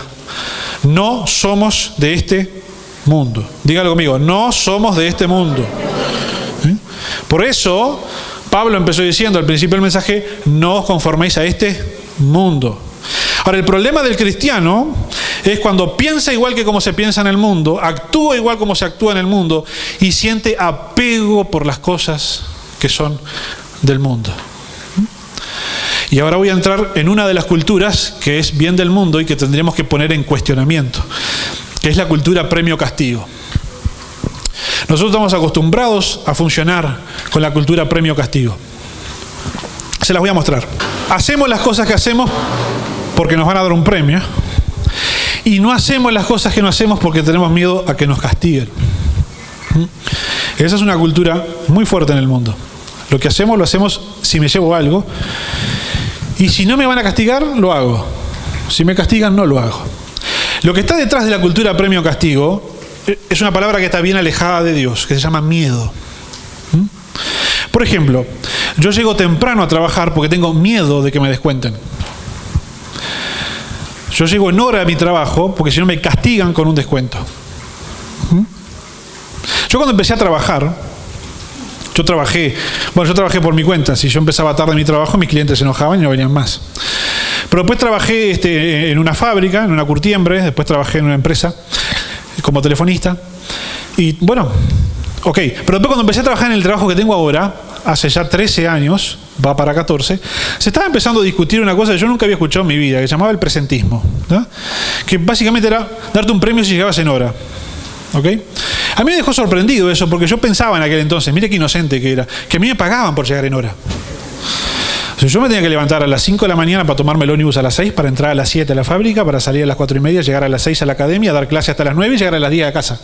No somos de este mundo. Dígalo conmigo, no somos de este mundo. ¿Sí? Por eso, Pablo empezó diciendo al principio del mensaje, no os conforméis a este mundo. Ahora, el problema del cristiano es cuando piensa igual que como se piensa en el mundo, actúa igual como se actúa en el mundo y siente apego por las cosas que son del mundo. Y ahora voy a entrar en una de las culturas que es bien del mundo y que tendríamos que poner en cuestionamiento, que es la cultura premio-castigo. Nosotros estamos acostumbrados a funcionar con la cultura premio-castigo. Se las voy a mostrar. Hacemos las cosas que hacemos porque nos van a dar un premio. Y no hacemos las cosas que no hacemos porque tenemos miedo a que nos castiguen. Esa es una cultura muy fuerte en el mundo. Lo que hacemos, lo hacemos si me llevo algo. Y si no me van a castigar, lo hago. Si me castigan, no lo hago. Lo que está detrás de la cultura premio-castigo es una palabra que está bien alejada de Dios, que se llama miedo. Por ejemplo, Yo llego temprano a trabajar porque tengo miedo de que me descuenten. Yo llego en hora a mi trabajo porque si no me castigan con un descuento. Yo cuando empecé a trabajar, yo trabajé por mi cuenta. Si yo empezaba tarde en mi trabajo, mis clientes se enojaban y no venían más. Pero después trabajé en una fábrica, en una curtiembre, después trabajé en una empresa como telefonista. Y bueno, ok. Pero después cuando empecé a trabajar en el trabajo que tengo ahora, hace ya 13 años, va para 14, se estaba empezando a discutir una cosa que yo nunca había escuchado en mi vida, que se llamaba el presentismo, ¿no? Que básicamente era darte un premio si llegabas en hora. ¿Ok? A mí me dejó sorprendido eso, porque yo pensaba en aquel entonces, mire qué inocente que era, que a mí me pagaban por llegar en hora. O sea, yo me tenía que levantar a las 5 de la mañana para tomarme el ómnibus a las 6, para entrar a las 7 a la fábrica, para salir a las 4 y media, llegar a las 6 a la academia, dar clase hasta las 9 y llegar a las 10 a casa.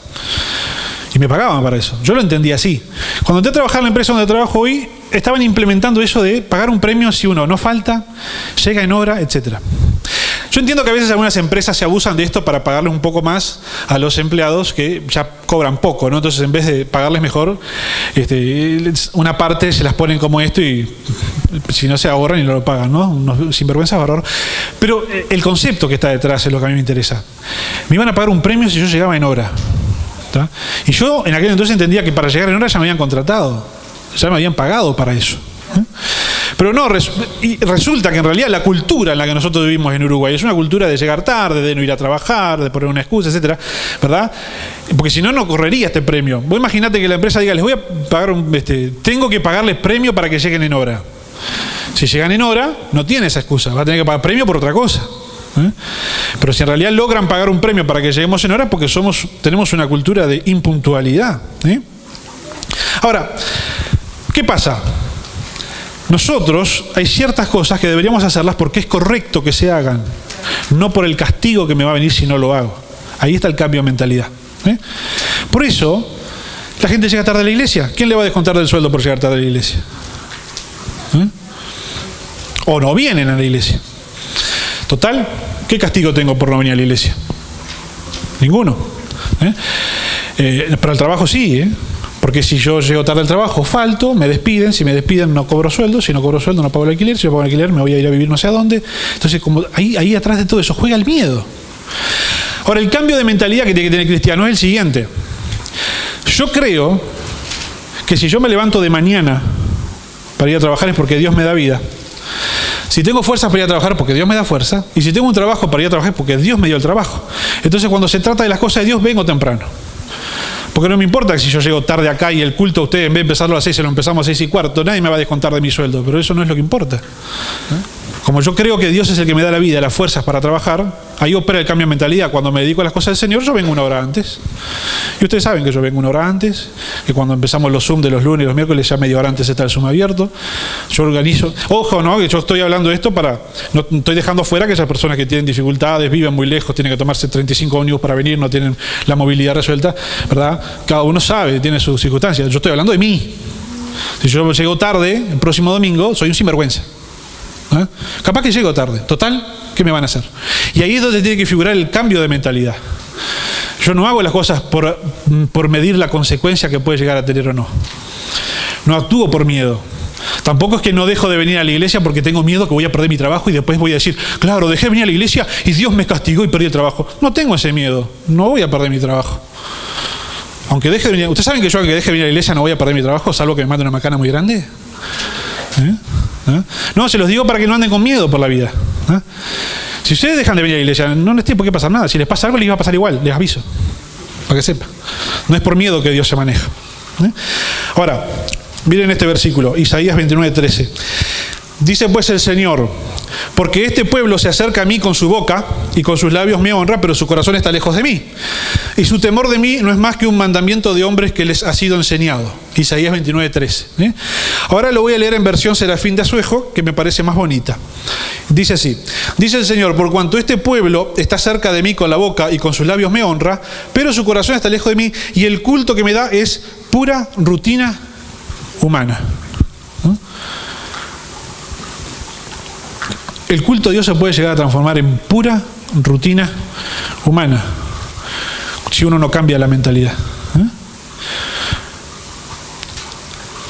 Y me pagaban para eso. Yo lo entendía así. Cuando entré a trabajar en la empresa donde trabajo hoy, estaban implementando eso de pagar un premio si uno no falta, llega en hora, etcétera. Yo entiendo que a veces algunas empresas se abusan de esto para pagarle un poco más a los empleados que ya cobran poco, ¿no? Entonces, en vez de pagarles mejor, una parte se las ponen como esto y si no se ahorran y no lo pagan, ¿no? Unos sinvergüenzas bárbaros. Pero el concepto que está detrás es lo que a mí me interesa. Me iban a pagar un premio si yo llegaba en hora. ¿Tá? Y yo en aquel entonces entendía que para llegar en hora ya me habían contratado, ya me habían pagado para eso. Pero no, resulta que en realidad la cultura en la que nosotros vivimos en Uruguay es una cultura de llegar tarde, de no ir a trabajar, de poner una excusa, etcétera, ¿verdad? Porque si no, no correría este premio. Vos imaginate que la empresa diga, les voy a pagar tengo que pagarles premio para que lleguen en hora. Si llegan en hora, no tiene esa excusa, va a tener que pagar premio por otra cosa. Pero si en realidad logran pagar un premio para que lleguemos en hora, es porque tenemos una cultura de impuntualidad. Ahora, ¿qué pasa? Nosotros hay ciertas cosas que deberíamos hacerlas porque es correcto que se hagan, no por el castigo que me va a venir si no lo hago. Ahí está el cambio de mentalidad. Por eso, la gente llega tarde a la iglesia. ¿Quién le va a descontar del sueldo por llegar tarde a la iglesia? O no vienen a la iglesia. Total, ¿qué castigo tengo por no venir a la iglesia? Ninguno. Para el trabajo sí, porque si yo llego tarde al trabajo, falto, me despiden, si me despiden no cobro sueldo, si no cobro sueldo no pago el alquiler, si no pago el alquiler me voy a ir a vivir no sé a dónde. Entonces, como ahí atrás de todo eso juega el miedo. Ahora, el cambio de mentalidad que tiene que tener el cristiano es el siguiente. Yo creo que si yo me levanto de mañana para ir a trabajar es porque Dios me da vida. Si tengo fuerzas para ir a trabajar porque Dios me da fuerza, y si tengo un trabajo para ir a trabajar porque Dios me dio el trabajo. Entonces, cuando se trata de las cosas de Dios, vengo temprano. Porque no me importa que si yo llego tarde acá y el culto a ustedes en vez de empezarlo a las 6 se lo empezamos a 6:15, nadie me va a descontar de mi sueldo, pero eso no es lo que importa. Como yo creo que Dios es el que me da la vida, las fuerzas para trabajar, ahí opera el cambio de mentalidad. Cuando me dedico a las cosas del Señor, yo vengo una hora antes. Y ustedes saben que yo vengo una hora antes, que cuando empezamos los Zoom de los lunes y los miércoles, ya media hora antes está el Zoom abierto. Yo organizo. Ojo, ¿no? Que yo estoy hablando de esto para. No estoy dejando fuera que esas personas que tienen dificultades, viven muy lejos, tienen que tomarse 35 ómnibus para venir, no tienen la movilidad resuelta, ¿verdad? Cada uno sabe, tiene sus circunstancias. Yo estoy hablando de mí. Si yo llego tarde, el próximo domingo, soy un sinvergüenza. Capaz que llego tarde. Total, ¿qué me van a hacer? Y ahí es donde tiene que figurar el cambio de mentalidad. Yo no hago las cosas por medir la consecuencia que puede llegar a tener o no. No actúo por miedo. Tampoco es que no dejo de venir a la iglesia porque tengo miedo que voy a perder mi trabajo y después voy a decir, claro, dejé de venir a la iglesia y Dios me castigó y perdí el trabajo. No tengo ese miedo. No voy a perder mi trabajo. Aunque deje de venir. ¿Ustedes saben que yo, aunque deje de venir a la iglesia, no voy a perder mi trabajo, salvo que me mande una macana muy grande? No, se los digo para que no anden con miedo por la vida. Si ustedes dejan de venir a la iglesia, no les tiene por qué pasar nada. Si les pasa algo, les va a pasar igual, les aviso. Para que sepan. No es por miedo que Dios se maneja. Ahora, miren este versículo, Isaías 29:13. Dice pues el Señor, porque este pueblo se acerca a mí con su boca y con sus labios me honra, pero su corazón está lejos de mí. Y su temor de mí no es más que un mandamiento de hombres que les ha sido enseñado. Isaías 29:13. Ahora lo voy a leer en versión Serafín de Asuejo, que me parece más bonita. Dice así, dice el Señor, por cuanto este pueblo está cerca de mí con la boca y con sus labios me honra, pero su corazón está lejos de mí y el culto que me da es pura rutina humana. El culto a Dios se puede llegar a transformar en pura rutina humana si uno no cambia la mentalidad.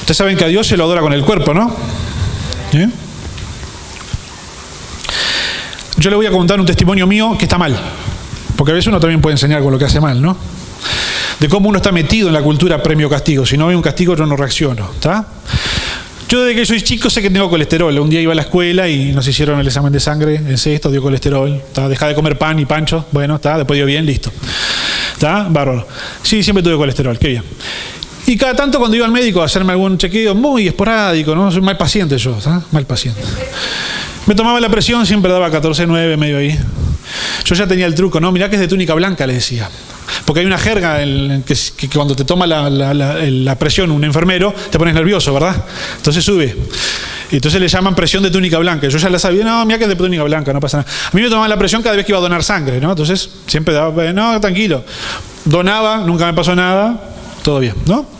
Ustedes saben que a Dios se lo adora con el cuerpo, ¿no? ¿Sí? Yo le voy a contar un testimonio mío que está mal. Porque a veces uno también puede enseñar con lo que hace mal, ¿no? De cómo uno está metido en la cultura premio-castigo. Si no ve un castigo, yo no reacciono, ¿está? Yo desde que soy chico sé que tengo colesterol. Un día iba a la escuela y nos hicieron el examen de sangre en sexto, dio colesterol. ¿Está? Dejá de comer pan y pancho. Bueno, está, después dio bien, listo. ¿Está? Bárbaro. Sí, siempre tuve colesterol, qué bien. Y cada tanto cuando iba al médico a hacerme algún chequeo, muy esporádico, ¿no? Soy mal paciente yo, ¿está? Mal paciente. Me tomaba la presión, siempre daba 14,9, medio ahí. Yo ya tenía el truco, ¿no? Mirá que es de túnica blanca, le decía. Porque hay una jerga que cuando te toma la presión un enfermero, te pones nervioso, ¿verdad? Entonces sube. Y entonces le llaman presión de túnica blanca. Yo ya la sabía, no, mira que es de túnica blanca, no pasa nada. A mí me tomaban la presión cada vez que iba a donar sangre, ¿no? Entonces siempre daba, no, tranquilo. Donaba, nunca me pasó nada, todo bien, ¿no?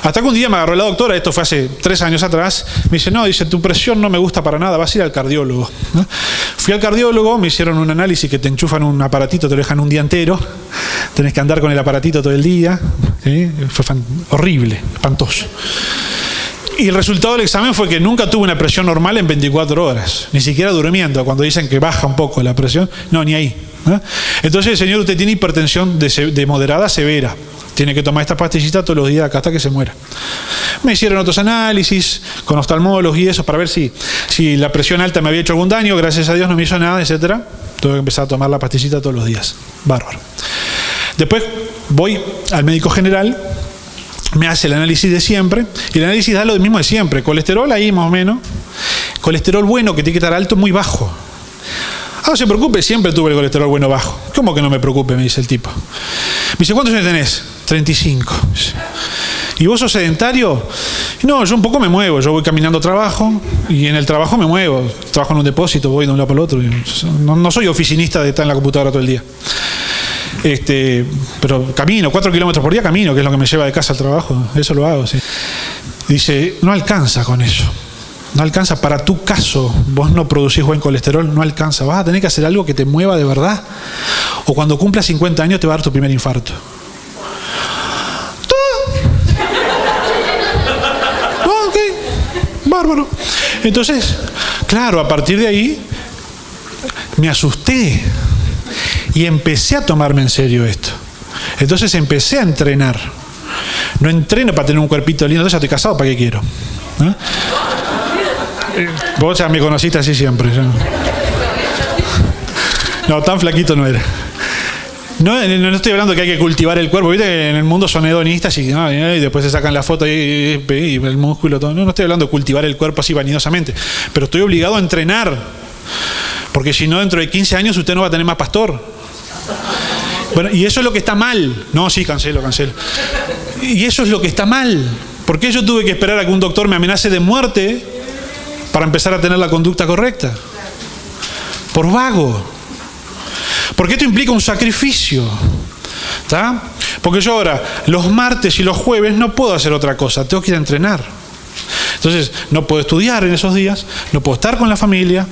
Hasta que un día me agarró la doctora, esto fue hace 3 años atrás, me dice, no, dice, tu presión no me gusta para nada, vas a ir al cardiólogo, ¿no? Fui al cardiólogo, me hicieron un análisis que te enchufan un aparatito, te lo dejan un día entero, tenés que andar con el aparatito todo el día, ¿sí? Fue horrible, espantoso. Y el resultado del examen fue que nunca tuve una presión normal en 24 horas, ni siquiera durmiendo, cuando dicen que baja un poco la presión, no, ni ahí, ¿no? Entonces, señor, usted tiene hipertensión de moderada a severa. Tiene que tomar esta pastillita todos los días hasta que se muera. Me hicieron otros análisis con oftalmólogos y eso para ver si la presión alta me había hecho algún daño. Gracias a Dios no me hizo nada, etc. Tuve que empezar a tomar la pastillita todos los días. Bárbaro. Después voy al médico general, me hace el análisis de siempre y el análisis da lo mismo de siempre. Colesterol ahí más o menos. Colesterol bueno que tiene que estar alto, muy bajo. Ah, no se preocupe, siempre tuve el colesterol bueno bajo. ¿Cómo que no me preocupe? Me dice el tipo. Me dice, ¿cuántos años tenés? 35. ¿Y vos sos sedentario? No, yo un poco me muevo. Yo voy caminando a trabajo y en el trabajo me muevo. Trabajo en un depósito, voy de un lado para el otro. No soy oficinista de estar en la computadora todo el día. Pero camino, 4 kilómetros por día camino, que es lo que me lleva de casa al trabajo. Eso lo hago, sí. Dice, no alcanza con eso. No alcanza, para tu caso, vos no producís buen colesterol, no alcanza. Vas a tener que hacer algo que te mueva de verdad. O cuando cumplas 50 años te va a dar tu primer infarto. Ok, bárbaro. Entonces, claro, a partir de ahí me asusté y empecé a tomarme en serio esto. Entonces empecé a entrenar. No entreno para tener un cuerpito lindo, entonces ya estoy casado, ¿para qué quiero? ¿Eh? Vos ya me conociste así siempre. No, tan flaquito no era. No estoy hablando que hay que cultivar el cuerpo. Viste que en el mundo son hedonistas y después se sacan la foto y el músculo, todo. No estoy hablando de cultivar el cuerpo así vanidosamente. Pero estoy obligado a entrenar. Porque si no, dentro de 15 años usted no va a tener más pastor. Bueno, y eso es lo que está mal. No, sí, cancelo. Y eso es lo que está mal. ¿Por qué yo tuve que esperar a que un doctor me amenace de muerte para empezar a tener la conducta correcta? Por vago. Porque esto implica un sacrificio. ¿Está? Porque yo ahora, los martes y los jueves, no puedo hacer otra cosa. Tengo que ir a entrenar. Entonces, no puedo estudiar en esos días, no puedo estar con la familia.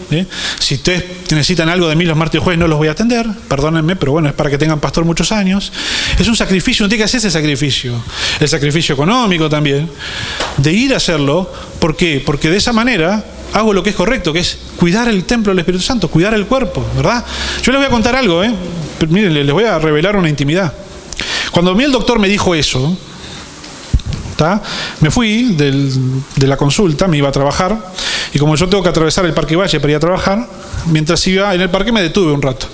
Si ustedes necesitan algo de mí los martes y jueves, no los voy a atender. Perdónenme, pero bueno, es para que tengan pastor muchos años. Es un sacrificio, uno tiene que hacer ese sacrificio. El sacrificio económico también. De ir a hacerlo. ¿Por qué? Porque de esa manera hago lo que es correcto, que es cuidar el templo del Espíritu Santo, cuidar el cuerpo, ¿verdad? Yo les voy a contar algo, Miren, les voy a revelar una intimidad. Cuando a mí el doctor me dijo eso, me fui de la consulta, me iba a trabajar, y como yo tengo que atravesar el Parque Valle para ir a trabajar, mientras iba en el parque me detuve un rato.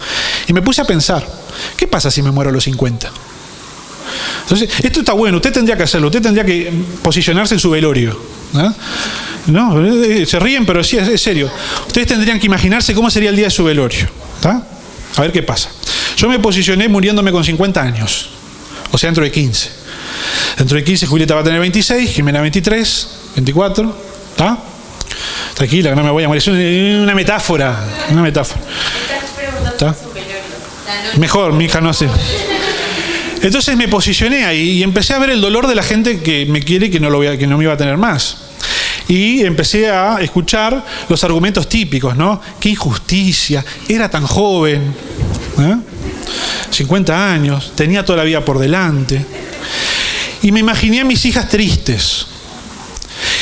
Y me puse a pensar, ¿qué pasa si me muero a los 50? Entonces, esto está bueno, usted tendría que hacerlo, usted tendría que posicionarse en su velorio. No, se ríen, pero sí, es serio. Ustedes tendrían que imaginarse cómo sería el día de su velorio. A ver qué pasa. Yo me posicioné muriéndome con 50 años, o sea, dentro de 15. Dentro de 15 Julieta va a tener 26, Jimena 23, 24, ¿está? Tranquila, que no me voy a morir. Es una metáfora, ¿Está? Mejor, mi hija no sé. Entonces me posicioné ahí y empecé a ver el dolor de la gente que me quiere y que no me iba a tener más. Y empecé a escuchar los argumentos típicos, ¿no? Qué injusticia, era tan joven, 50 años, tenía toda la vida por delante. Y me imaginé a mis hijas tristes.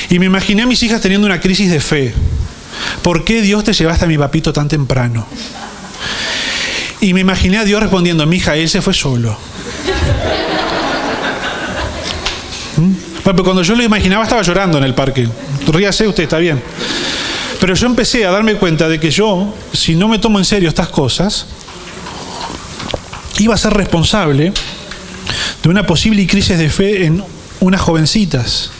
Y me imaginé a mis hijas teniendo una crisis de fe. ¿Por qué Dios te llevaste a mi papito tan temprano? Y me imaginé a Dios respondiendo, mi hija, él se fue solo. Bueno, pero cuando yo lo imaginaba estaba llorando en el parque. Ríase usted, está bien. Pero yo empecé a darme cuenta de que yo, si no me tomo en serio estas cosas, iba a ser responsable de una posible crisis de fe en unas jovencitas.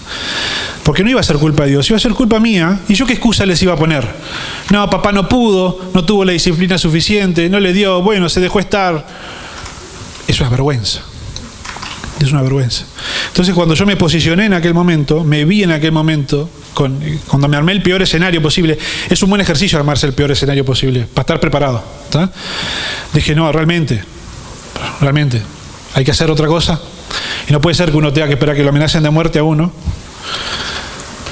Porque no iba a ser culpa de Dios, iba a ser culpa mía. ¿Y yo qué excusa les iba a poner? No, papá no pudo, no tuvo la disciplina suficiente, no le dio, bueno, se dejó estar. Eso es vergüenza. Es una vergüenza. Entonces, cuando yo me posicioné en aquel momento, me vi en aquel momento, cuando me armé el peor escenario posible, es un buen ejercicio armarse el peor escenario posible, para estar preparado. ¿Tá? Dije, no, realmente, hay que hacer otra cosa. Y no puede ser que uno tenga que esperar que lo amenacen de muerte a uno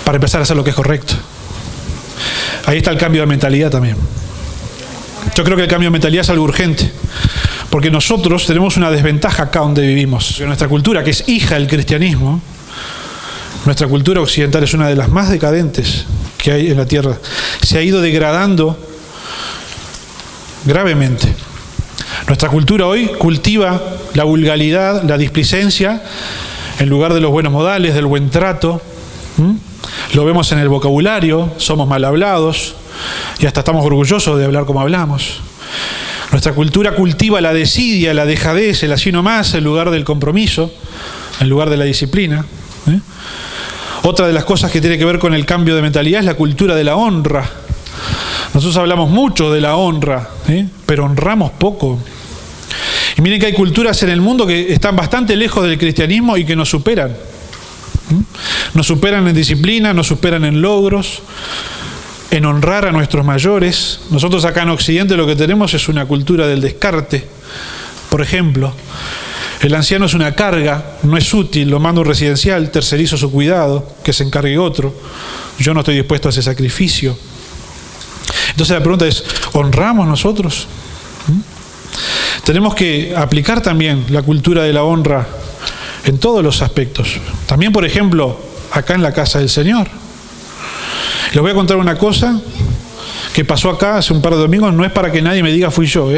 para empezar a hacer lo que es correcto. Ahí está el cambio de mentalidad también. Yo creo que el cambio de mentalidad es algo urgente, porque nosotros tenemos una desventaja acá donde vivimos. Nuestra cultura, que es hija del cristianismo, nuestra cultura occidental es una de las más decadentes que hay en la tierra. Se ha ido degradando gravemente. Nuestra cultura hoy cultiva la vulgaridad, la displicencia, en lugar de los buenos modales, del buen trato. Lo vemos en el vocabulario, somos mal hablados y hasta estamos orgullosos de hablar como hablamos. Nuestra cultura cultiva la desidia, la dejadez, el así nomás, en lugar del compromiso, en lugar de la disciplina. Otra de las cosas que tiene que ver con el cambio de mentalidad es la cultura de la honra. Nosotros hablamos mucho de la honra, pero honramos poco. Y miren que hay culturas en el mundo que están bastante lejos del cristianismo y que nos superan. Nos superan en disciplina, nos superan en logros, en honrar a nuestros mayores. Nosotros acá en Occidente lo que tenemos es una cultura del descarte. Por ejemplo, el anciano es una carga, no es útil, lo mando a un residencial, tercerizo su cuidado, que se encargue otro. Yo no estoy dispuesto a ese sacrificio. Entonces la pregunta es, ¿honramos nosotros? Tenemos que aplicar también la cultura de la honra en todos los aspectos. También, por ejemplo, acá en la casa del Señor. Les voy a contar una cosa que pasó acá hace un par de domingos. No es para que nadie me diga fui yo,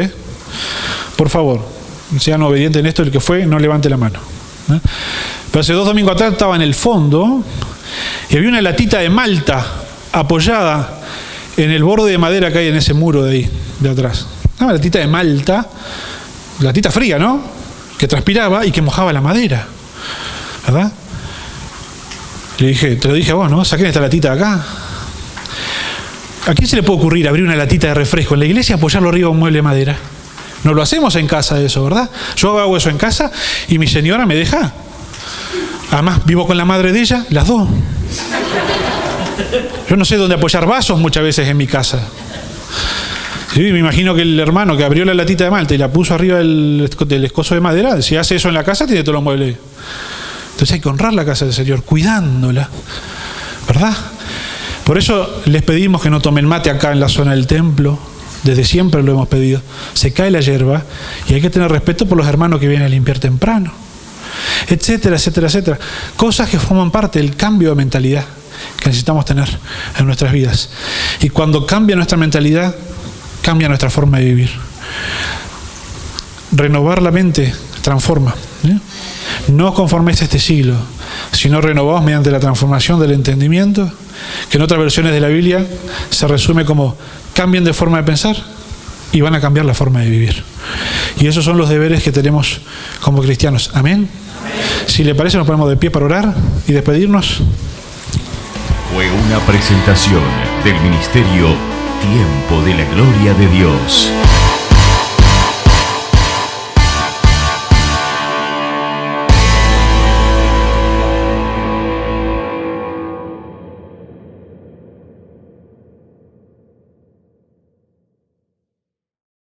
Por favor, sean obedientes en esto. El que fue, no levante la mano. Pero hace 2 domingos atrás estaba en el fondo y había una latita de malta apoyada en el borde de madera que hay en ese muro de ahí, de atrás. Una latita de malta, latita fría, ¿no? Que transpiraba y que mojaba la madera, ¿verdad? Le dije, te lo dije a vos, ¿no? Saquen esta latita de acá. ¿A quién se le puede ocurrir abrir una latita de refresco en la iglesia y apoyarlo arriba de un mueble de madera? No lo hacemos en casa eso, ¿verdad? Yo hago eso en casa y mi señora me deja. Además, vivo con la madre de ella, las dos. Yo no sé dónde apoyar vasos muchas veces en mi casa. Sí, me imagino que el hermano que abrió la latita de malta y la puso arriba del escozo de madera, si hace eso en la casa, tiene todos los muebles. Entonces hay que honrar la casa del Señor, cuidándola, ¿verdad? Por eso les pedimos que no tomen mate acá en la zona del templo. Desde siempre lo hemos pedido. Se cae la hierba y hay que tener respeto por los hermanos que vienen a limpiar temprano, etcétera, etcétera, etcétera. Cosas que forman parte del cambio de mentalidad que necesitamos tener en nuestras vidas. Y cuando cambia nuestra mentalidad, cambia nuestra forma de vivir. Renovar la mente transforma. No os conforméis a este siglo, sino renovaos mediante la transformación del entendimiento, que en otras versiones de la Biblia se resume como cambien de forma de pensar y van a cambiar la forma de vivir. Y esos son los deberes que tenemos como cristianos. Amén. Si le parece, nos ponemos de pie para orar y despedirnos. Fue una presentación del Ministerio Tiempo de la Gloria de Dios.